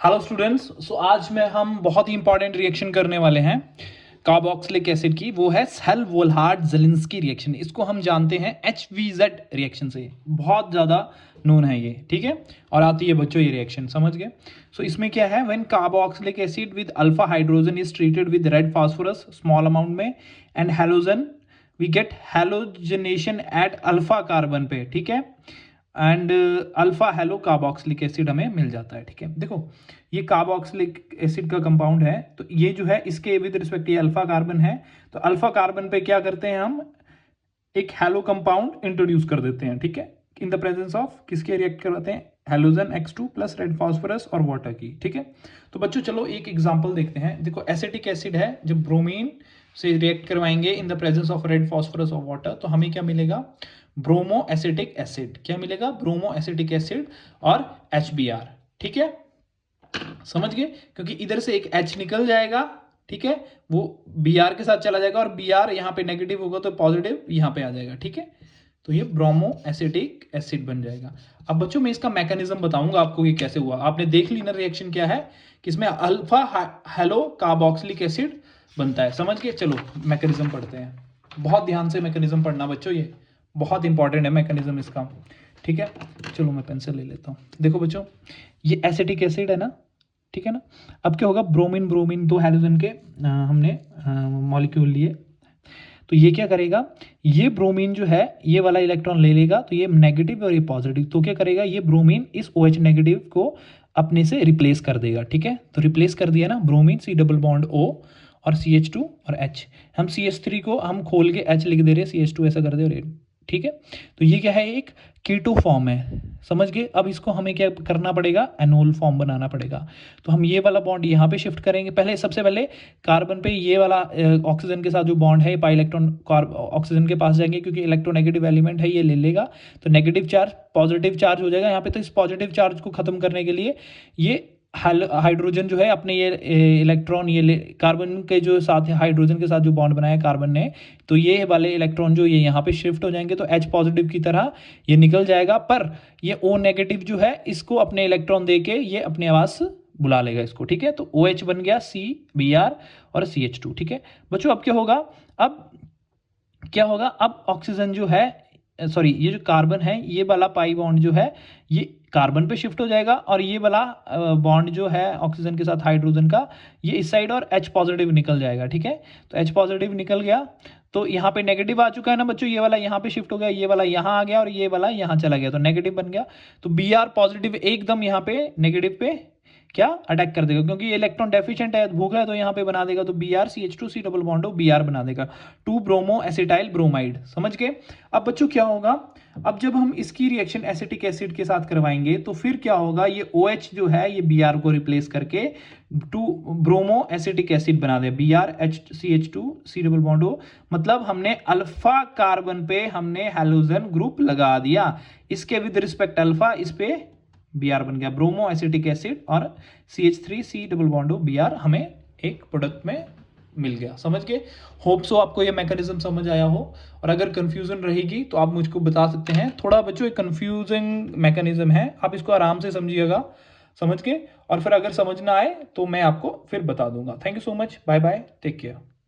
Hello students, सो आज में हम बहुत ही इंपॉर्टेंट रिएक्शन करने वाले हैं कार्बोक्सिलिक एसिड की। वो है सेल वोल्हार्ड ज़ेलिंस्की रिएक्शन। इसको हम जानते हैं HVZ रिएक्शन से, बहुत ज़्यादा नोन है ये, ठीक है। और आती है बच्चों ये रिएक्शन, समझ गए। सो इसमें क्या है, when carboxylic acid with alpha hydrogen is treated with red phosphorus small amount में and halogen, we get halogenation at alpha carbon पे, ठीक है। And alpha halo carboxylic acid हमें मिल जाता है, ठीक है। देखो ये कार्बोक्सिलिक एसिड का कंपाउंड है, तो ये जो है इसके विद रिस्पेक्ट ये अल्फा कार्बन है, तो अल्फा कार्बन पे क्या करते हैं हम, एक हेलो कंपाउंड इंट्रोड्यूस कर देते हैं, ठीक है। इन द प्रेजेंस ऑफ किसके रिएक्ट करवाते हैं, halogen X2 plus red phosphorus और वाटर की, ठीक है। तो बच्चों चलो एक एग्जांपल देखते हैं। देखो एसिटिक एसिड है, जब ब्रोमीन से रिएक्ट करवाएंगे in the presence of red phosphorus और वाटर, तो हमें क्या मिलेगा, ब्रोमो एसिटिक एसिड। क्या मिलेगा, ब्रोमो एसिटिक एसिड और HBr, ठीक है। समझ गए, क्योंकि इधर से एक H निकल जाएगा, ठीक है, वो Br के साथ चला जाएगा और Br यहाँ पे नेगेटिव होगा तो पॉजिटिव यहाँ पे आ जाएगा, ठीक है। तो ये ब्रोमो एसिटिक एसिड बन जाएगा। अब बच्चों मैं इसका मैकेनिज्म बताऊंगा आपको कि कैसे हुआ। आपने देख ली ना रिएक्शन क्या है, कि इसमें अल्फा हेलो कार्बोक्सिलिक एसिड बनता है, समझ गए। चलो मैकेनिज्म पढ़ते हैं, बहुत ध्यान से मैकेनिज्म पढ़ना बच्चों, ये बहुत इंपॉर्टेंट है मैकेनिज्म इसका, ठीक है। चलो मैं पेंसिल ले लेता हूँ। देखो बच्चों ये एसिटिक एसिड है ना, ठीक है ना। अब क्या होगा, ब्रोमीन ब्रोमीन दो हैलोजन के हमने मॉलिक्यूल लिए, तो ये क्या करेगा, ये ब्रोमीन जो है ये वाला इलेक्ट्रॉन ले लेगा, तो ये नेगेटिव और ये पॉजिटिव, तो क्या करेगा, ये ब्रोमीन इस OH नेगेटिव को अपने से रिप्लेस कर देगा, ठीक है। तो रिप्लेस कर दिया ना, bromine C double bond O और CH2 और H, हम CH3 को हम खोल के H लिख दे रहे हैं, CH2 ऐसा कर दे रहे, ठीक है। तो ये क्या है, एक कीटो फॉर्म है, समझ गए। अब इसको हमें क्या करना पड़ेगा, एनोल फॉर्म बनाना पड़ेगा। तो हम ये वाला बॉन्ड यहाँ पे शिफ्ट करेंगे। पहले सबसे पहले कार्बन पे ये वाला ऑक्सीजन के साथ जो बॉन्ड है, पाई इलेक्ट्रॉन ऑक्सीजन के पास जाएंगे, क्योंकि इलेक्ट्रोनेगेटिव एलिमेंट है, ये ले लेगा, तो नेगेटिव चार्ज पॉजिटिव चार्ज हो जाएगा यहाँ पे। तो इस पॉजिटिव चार्ज को खत्म करने के लिए ये हाइड्रोजन जो है अपने ये इलेक्ट्रॉन ये कार्बन के जो साथ हाइड्रोजन के साथ जो बॉन्ड बनाया कार्बन ने, तो ये वाले इलेक्ट्रॉन जो ये यहाँ पे शिफ्ट हो जाएंगे, तो H पॉजिटिव की तरह ये निकल जाएगा, पर ये O नेगेटिव जो है इसको अपने इलेक्ट्रॉन दे के ये अपने आवाज बुला लेगा इसको, ठीक है। तो OH बन गया CBr और CH2, ठीक है बच्चों। अब क्या होगा, अब क्या होगा, अब ऑक्सीजन जो है, सॉरी ये जो कार्बन है, ये वाला पाई बॉन्ड जो है ये कार्बन पे शिफ्ट हो जाएगा, और ये वाला बॉन्ड जो है ऑक्सीजन के साथ हाइड्रोजन का, ये इस साइड और H पॉजिटिव निकल जाएगा, ठीक है। तो H पॉजिटिव निकल गया, तो यहाँ पे नेगेटिव आ चुका है ना बच्चों, ये वाला यहाँ पे शिफ्ट हो गया, ये वाला यहाँ आ गया और ये वाला यहाँ चला गया, तो नेगेटिव बन गया। तो Br पॉजिटिव एकदम यहाँ पे नेगेटिव पे क्या अटैक कर देगा, क्योंकि ये इलेक्ट्रॉन डेफिशिएंट है, भूखा है, तो यहाँ पे बना देगा, तो Br CH2 C double bond Br बना देगा, 2 ब्रोमो एसिटाइल ब्रोमाइड, समझ गए। अब बच्चों क्या होगा, अब जब हम इसकी रिएक्शन एसिटिक एसिड के साथ करवाएंगे, तो फिर क्या होगा, ये OH जो है ये Br को रिप्लेस करके 2 ब्रोमो एसिटिक एसिड बना दे, Br CH2 C double bond O, मतलब हमने अल्फा कार्बन पे हमने हैलोजन ग्रुप लगा दिया, इसके विद रिस्पेक्ट अल्फा, इस पे Br बन गया, ब्रोमो एसिटिक एसिड और CH3 C double bond O Br हमें एक प्रोडक्ट में मिल गया, समझ गए। होप सो आपको ये मैकेनिज्म समझ आया हो, और अगर कंफ्यूजन रहेगी तो आप मुझको बता सकते हैं। थोड़ा बच्चों एक कंफ्यूजिंग मैकेनिज्म है, आप इसको आराम से समझिएगा, समझ के, और फिर अगर समझ ना आए तो मैं आपको फिर बता दूंगा। Thank you so much, bye bye, take care.